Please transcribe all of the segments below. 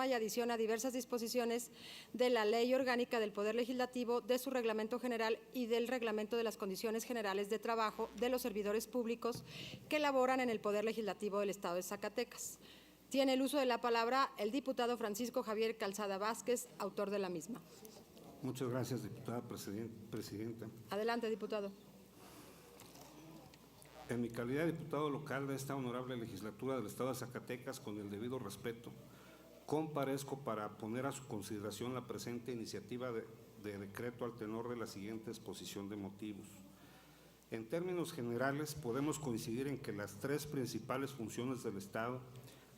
y adiciona diversas disposiciones de la Ley Orgánica del Poder Legislativo, de su Reglamento General y del Reglamento de las Condiciones Generales de Trabajo de los servidores públicos que laboran en el Poder Legislativo del Estado de Zacatecas. Tiene el uso de la palabra el diputado Francisco Javier Calzada Vázquez, autor de la misma. Muchas gracias, diputada presidenta. Adelante, diputado. En mi calidad de diputado local de esta honorable legislatura del Estado de Zacatecas, con el debido respeto, comparezco para poner a su consideración la presente iniciativa de decreto al tenor de la siguiente exposición de motivos. En términos generales, podemos coincidir en que las tres principales funciones del Estado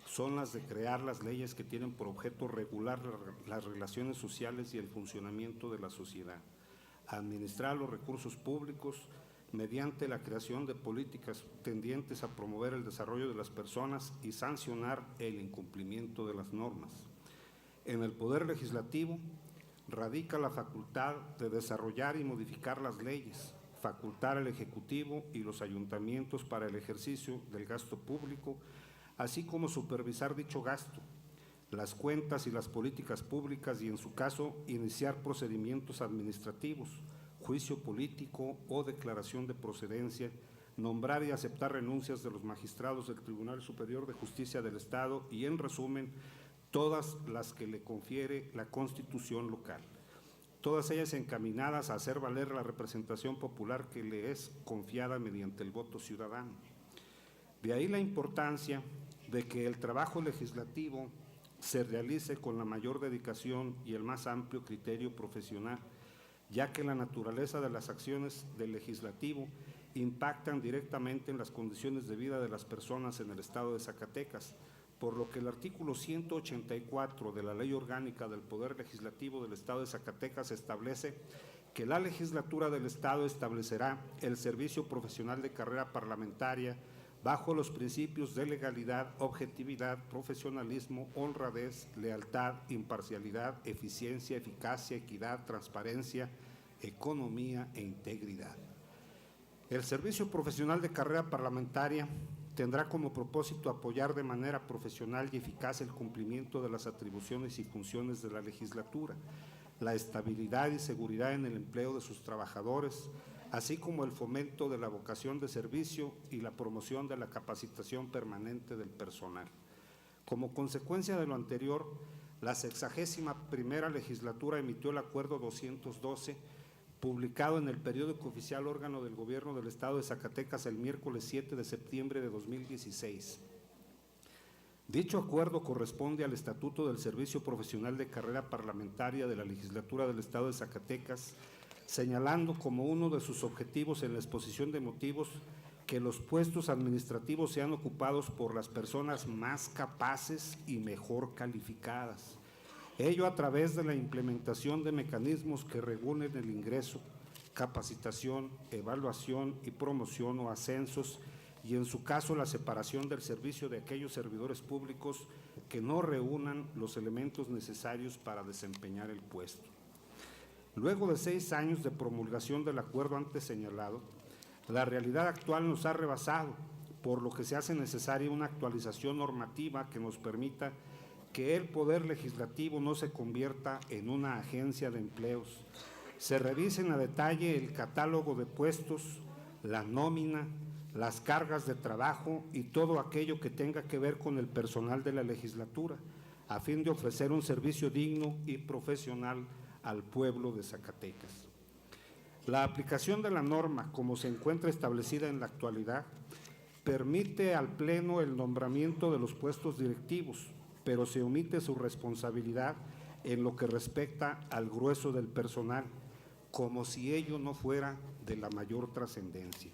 son las de crear las leyes que tienen por objeto regular las relaciones sociales y el funcionamiento de la sociedad, administrar los recursos públicos mediante la creación de políticas tendientes a promover el desarrollo de las personas y sancionar el incumplimiento de las normas. En el Poder Legislativo radica la facultad de desarrollar y modificar las leyes, facultar al Ejecutivo y los ayuntamientos para el ejercicio del gasto público, así como supervisar dicho gasto, las cuentas y las políticas públicas y, en su caso, iniciar procedimientos administrativos, juicio político o declaración de procedencia, nombrar y aceptar renuncias de los magistrados del Tribunal Superior de Justicia del Estado y, en resumen, todas las que le confiere la Constitución local, todas ellas encaminadas a hacer valer la representación popular que le es confiada mediante el voto ciudadano. De ahí la importancia de que el trabajo legislativo se realice con la mayor dedicación y el más amplio criterio profesional, ya que la naturaleza de las acciones del legislativo impactan directamente en las condiciones de vida de las personas en el Estado de Zacatecas, por lo que el artículo 184 de la Ley Orgánica del Poder Legislativo del Estado de Zacatecas establece que la legislatura del Estado establecerá el servicio profesional de carrera parlamentaria bajo los principios de legalidad, objetividad, profesionalismo, honradez, lealtad, imparcialidad, eficiencia, eficacia, equidad, transparencia, economía e integridad. El servicio profesional de carrera parlamentaria tendrá como propósito apoyar de manera profesional y eficaz el cumplimiento de las atribuciones y funciones de la legislatura, la estabilidad y seguridad en el empleo de sus trabajadores, así como el fomento de la vocación de servicio y la promoción de la capacitación permanente del personal. Como consecuencia de lo anterior, la 61ª legislatura emitió el Acuerdo 212, publicado en el periódico oficial Órgano del Gobierno del Estado de Zacatecas el miércoles 7 de septiembre de 2016. Dicho acuerdo corresponde al Estatuto del Servicio Profesional de Carrera Parlamentaria de la Legislatura del Estado de Zacatecas, señalando como uno de sus objetivos en la exposición de motivos que los puestos administrativos sean ocupados por las personas más capaces y mejor calificadas. Ello a través de la implementación de mecanismos que regulen el ingreso, capacitación, evaluación y promoción o ascensos, y en su caso la separación del servicio de aquellos servidores públicos que no reúnan los elementos necesarios para desempeñar el puesto. Luego de 6 años de promulgación del acuerdo antes señalado, la realidad actual nos ha rebasado, por lo que se hace necesaria una actualización normativa que nos permita que el Poder Legislativo no se convierta en una agencia de empleos. Se revisen a detalle el catálogo de puestos, la nómina, las cargas de trabajo y todo aquello que tenga que ver con el personal de la legislatura, a fin de ofrecer un servicio digno y profesional al pueblo de Zacatecas. La aplicación de la norma, como se encuentra establecida en la actualidad, permite al Pleno el nombramiento de los puestos directivos, pero se omite su responsabilidad en lo que respecta al grueso del personal, como si ello no fuera de la mayor trascendencia,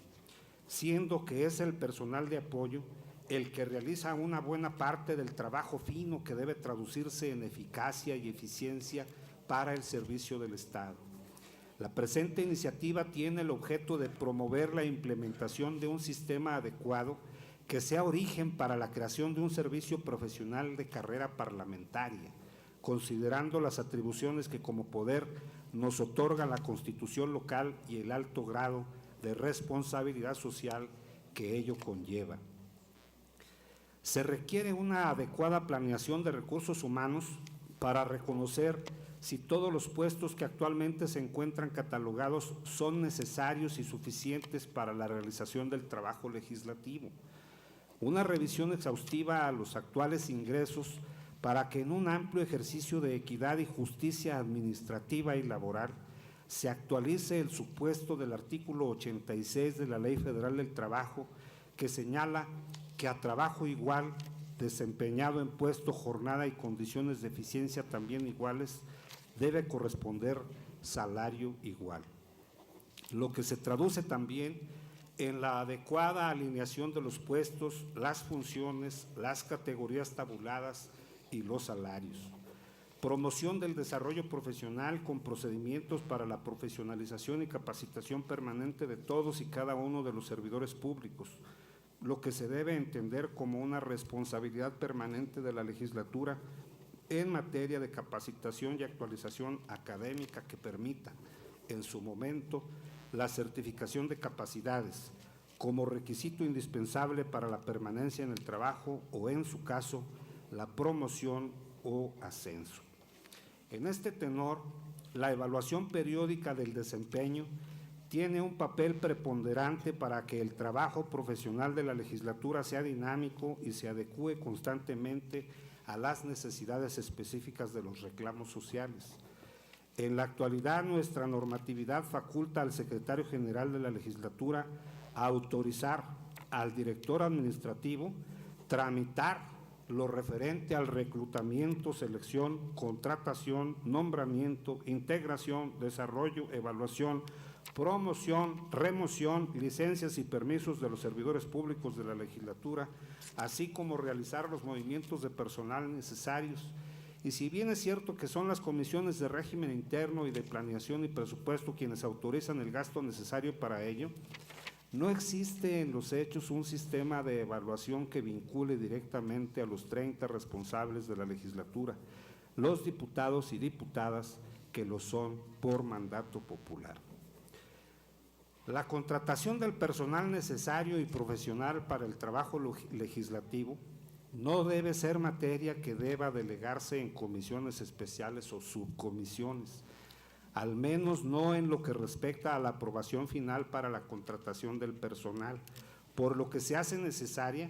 siendo que es el personal de apoyo el que realiza una buena parte del trabajo fino que debe traducirse en eficacia y eficiencia para el servicio del Estado. La presente iniciativa tiene el objeto de promover la implementación de un sistema adecuado que sea origen para la creación de un servicio profesional de carrera parlamentaria, considerando las atribuciones que como poder nos otorga la Constitución local y el alto grado de responsabilidad social que ello conlleva. Se requiere una adecuada planeación de recursos humanos para reconocer si todos los puestos que actualmente se encuentran catalogados son necesarios y suficientes para la realización del trabajo legislativo. Una revisión exhaustiva a los actuales ingresos para que en un amplio ejercicio de equidad y justicia administrativa y laboral se actualice el supuesto del artículo 86 de la Ley Federal del Trabajo, que señala que a trabajo igual, desempeñado en puesto, jornada y condiciones de eficiencia también iguales, debe corresponder salario igual. Lo que se traduce también en la adecuada alineación de los puestos, las funciones, las categorías tabuladas y los salarios. Promoción del desarrollo profesional con procedimientos para la profesionalización y capacitación permanente de todos y cada uno de los servidores públicos, lo que se debe entender como una responsabilidad permanente de la legislatura en materia de capacitación y actualización académica que permita, en su momento, la certificación de capacidades como requisito indispensable para la permanencia en el trabajo o, en su caso, la promoción o ascenso. En este tenor, la evaluación periódica del desempeño tiene un papel preponderante para que el trabajo profesional de la legislatura sea dinámico y se adecúe constantemente a las necesidades específicas de los reclamos sociales. En la actualidad, nuestra normatividad faculta al secretario general de la legislatura a autorizar al director administrativo tramitar lo referente al reclutamiento, selección, contratación, nombramiento, integración, desarrollo, evaluación, promoción, remoción, licencias y permisos de los servidores públicos de la legislatura, así como realizar los movimientos de personal necesarios. Y si bien es cierto que son las comisiones de régimen interno y de planeación y presupuesto quienes autorizan el gasto necesario para ello, no existe en los hechos un sistema de evaluación que vincule directamente a los 30 responsables de la legislatura, los diputados y diputadas que lo son por mandato popular. La contratación del personal necesario y profesional para el trabajo legislativo no debe ser materia que deba delegarse en comisiones especiales o subcomisiones, al menos no en lo que respecta a la aprobación final para la contratación del personal, por lo que se hace necesaria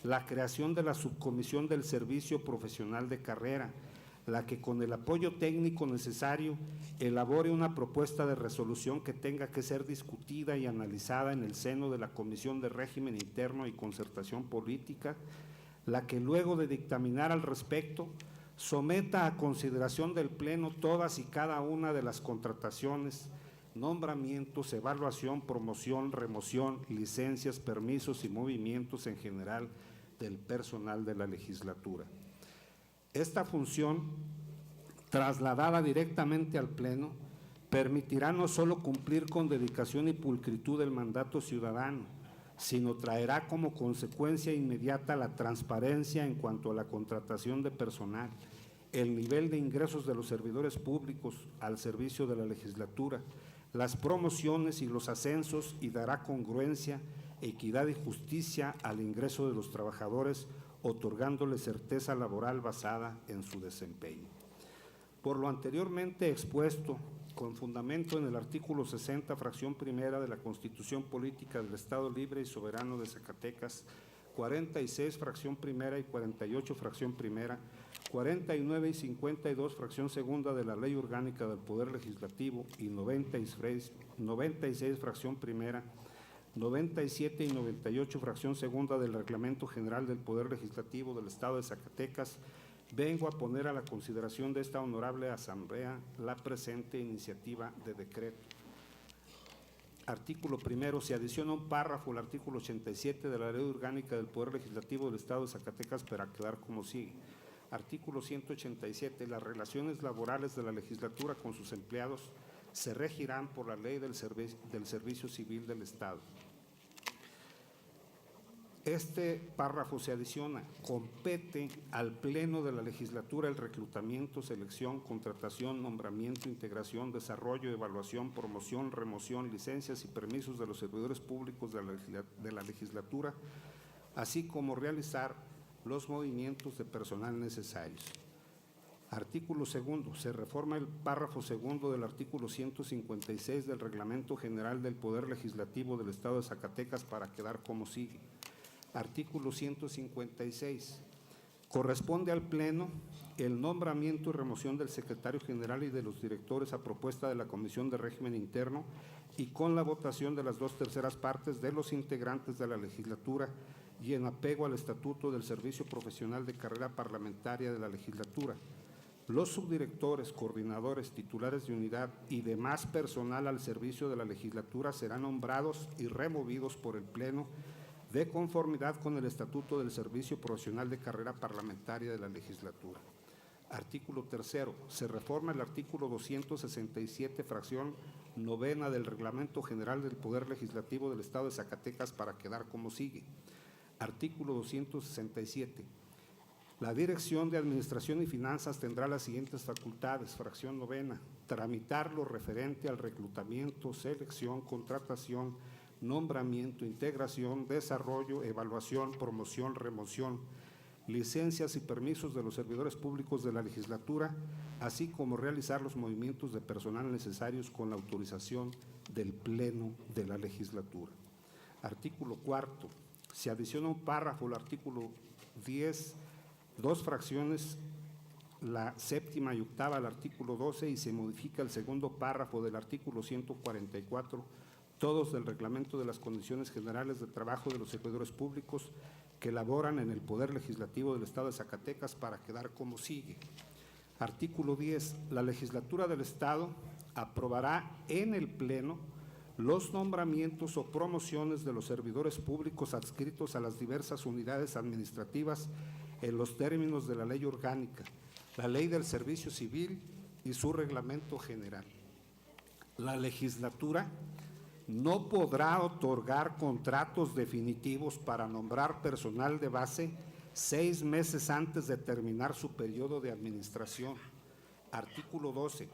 la creación de la subcomisión del servicio profesional de carrera, la que con el apoyo técnico necesario elabore una propuesta de resolución que tenga que ser discutida y analizada en el seno de la Comisión de Régimen Interno y Concertación Política, la que luego de dictaminar al respecto someta a consideración del Pleno todas y cada una de las contrataciones, nombramientos, evaluación, promoción, remoción, licencias, permisos y movimientos en general del personal de la legislatura. Esta función, trasladada directamente al Pleno, permitirá no solo cumplir con dedicación y pulcritud el mandato ciudadano, sino traerá como consecuencia inmediata la transparencia en cuanto a la contratación de personal, el nivel de ingresos de los servidores públicos al servicio de la legislatura, las promociones y los ascensos, y dará congruencia, equidad y justicia al ingreso de los trabajadores, otorgándole certeza laboral basada en su desempeño. Por lo anteriormente expuesto, con fundamento en el artículo 60, fracción primera de la Constitución Política del Estado Libre y Soberano de Zacatecas, 46, fracción primera y 48, fracción primera, 49 y 52, fracción segunda de la Ley Orgánica del Poder Legislativo y 96, fracción primera, 97 y 98, fracción segunda del Reglamento General del Poder Legislativo del Estado de Zacatecas, vengo a poner a la consideración de esta honorable Asamblea la presente iniciativa de decreto. Artículo primero, se adiciona un párrafo al artículo 87 de la Ley Orgánica del Poder Legislativo del Estado de Zacatecas para quedar como sigue. Artículo 187, las relaciones laborales de la legislatura con sus empleados se regirán por la Ley del Servicio Civil del Estado. Este párrafo se adiciona: compete al Pleno de la Legislatura el reclutamiento, selección, contratación, nombramiento, integración, desarrollo, evaluación, promoción, remoción, licencias y permisos de los servidores públicos de la legislatura, así como realizar los movimientos de personal necesarios. Artículo segundo. Se reforma el párrafo segundo del artículo 156 del Reglamento General del Poder Legislativo del Estado de Zacatecas para quedar como sigue. Artículo 156. Corresponde al Pleno el nombramiento y remoción del secretario general y de los directores a propuesta de la Comisión de Régimen Interno y con la votación de las 2/3 partes de los integrantes de la legislatura y en apego al Estatuto del Servicio Profesional de Carrera Parlamentaria de la legislatura. Los subdirectores, coordinadores, titulares de unidad y demás personal al servicio de la legislatura serán nombrados y removidos por el Pleno de conformidad con el Estatuto del Servicio Profesional de Carrera Parlamentaria de la legislatura. Artículo tercero. Se reforma el artículo 267, fracción novena del Reglamento General del Poder Legislativo del Estado de Zacatecas para quedar como sigue. Artículo 267. La Dirección de Administración y Finanzas tendrá las siguientes facultades. Fracción novena. Tramitar lo referente al reclutamiento, selección, contratación, nombramiento, integración, desarrollo, evaluación, promoción, remoción, licencias y permisos de los servidores públicos de la legislatura, así como realizar los movimientos de personal necesarios con la autorización del Pleno de la legislatura. Artículo cuarto. Se adiciona un párrafo al artículo 10, dos fracciones, la séptima y octava al artículo 12 y se modifica el segundo párrafo del artículo 144, todos del Reglamento de las Condiciones Generales de Trabajo de los Servidores Públicos que laboran en el Poder Legislativo del Estado de Zacatecas para quedar como sigue. Artículo 10. La legislatura del Estado aprobará en el Pleno los nombramientos o promociones de los servidores públicos adscritos a las diversas unidades administrativas en los términos de la Ley Orgánica, la Ley del Servicio Civil y su Reglamento General. La legislatura no podrá otorgar contratos definitivos para nombrar personal de base 6 meses antes de terminar su periodo de administración. Artículo 12.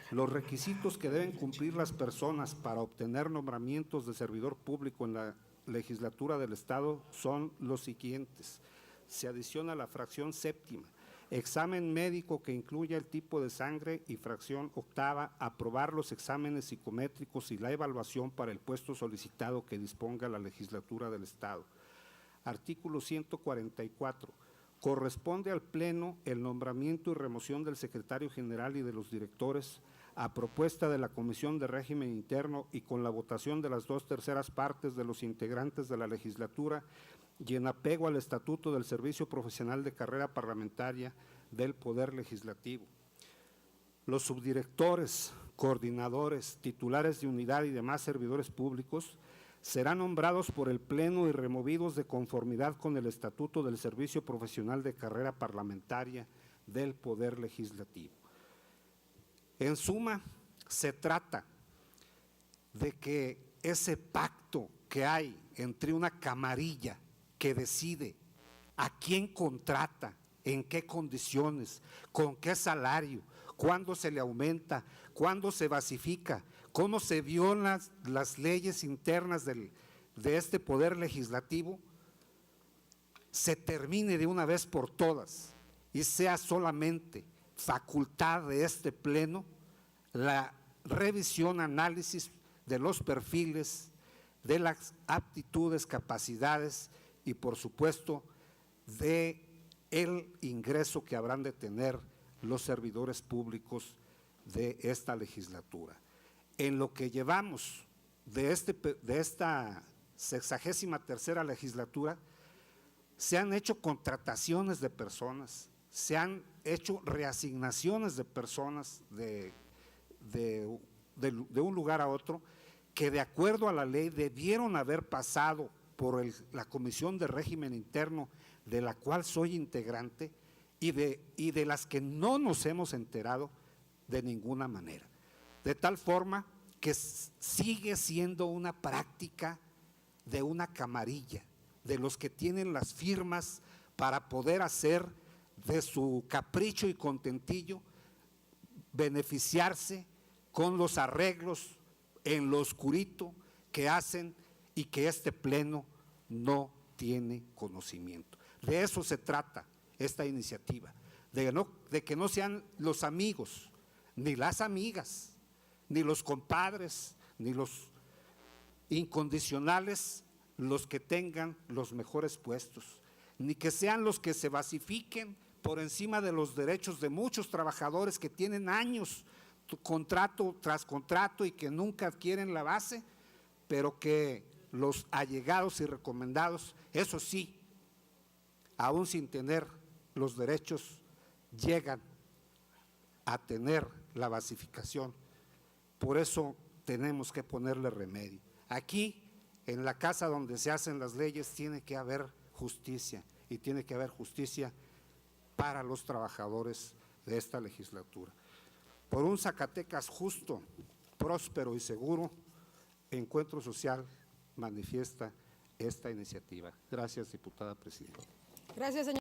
Los requisitos que deben cumplir las personas para obtener nombramientos de servidor público en la legislatura del Estado son los siguientes. Se adiciona la fracción séptima. Examen médico que incluya el tipo de sangre y fracción octava, aprobar los exámenes psicométricos y la evaluación para el puesto solicitado que disponga la legislatura del Estado. Artículo 144. Corresponde al Pleno el nombramiento y remoción del secretario general y de los directores a propuesta de la Comisión de Régimen Interno y con la votación de las 2/3 partes de los integrantes de la legislatura y en apego al Estatuto del Servicio Profesional de Carrera Parlamentaria del Poder Legislativo. Los subdirectores, coordinadores, titulares de unidad y demás servidores públicos serán nombrados por el Pleno y removidos de conformidad con el Estatuto del Servicio Profesional de Carrera Parlamentaria del Poder Legislativo. En suma, se trata de que ese pacto que hay entre una camarilla que decide a quién contrata, en qué condiciones, con qué salario, cuándo se le aumenta, cuándo se basifica, cómo se violan las leyes internas de este Poder Legislativo, se termine de una vez por todas y sea solamente facultad de este Pleno la revisión, análisis de los perfiles, de las aptitudes, capacidades y por supuesto de el ingreso que habrán de tener los servidores públicos de esta legislatura. En lo que llevamos de esta 63ª legislatura, se han hecho contrataciones de personas, se han hecho reasignaciones de personas de un lugar a otro que de acuerdo a la ley debieron haber pasado por la Comisión de Régimen Interno, de la cual soy integrante, y de las que no nos hemos enterado de ninguna manera. De tal forma que sigue siendo una práctica de una camarilla, de los que tienen las firmas para poder hacer de su capricho y contentillo, beneficiarse con los arreglos en lo oscurito que hacen y que este Pleno no tiene conocimiento. De eso se trata esta iniciativa, de que no sean los amigos, ni las amigas, ni los compadres, ni los incondicionales los que tengan los mejores puestos, ni que sean los que se basifiquen por encima de los derechos de muchos trabajadores que tienen años, contrato tras contrato, y que nunca adquieren la base, pero que los allegados y recomendados, eso sí, aún sin tener los derechos, llegan a tener la basificación. Por eso tenemos que ponerle remedio. Aquí, en la casa donde se hacen las leyes, tiene que haber justicia, y tiene que haber justicia para los trabajadores de esta legislatura. Por un Zacatecas justo, próspero y seguro, Encuentro Social manifiesta esta iniciativa. Gracias, diputada presidenta. Gracias, señor.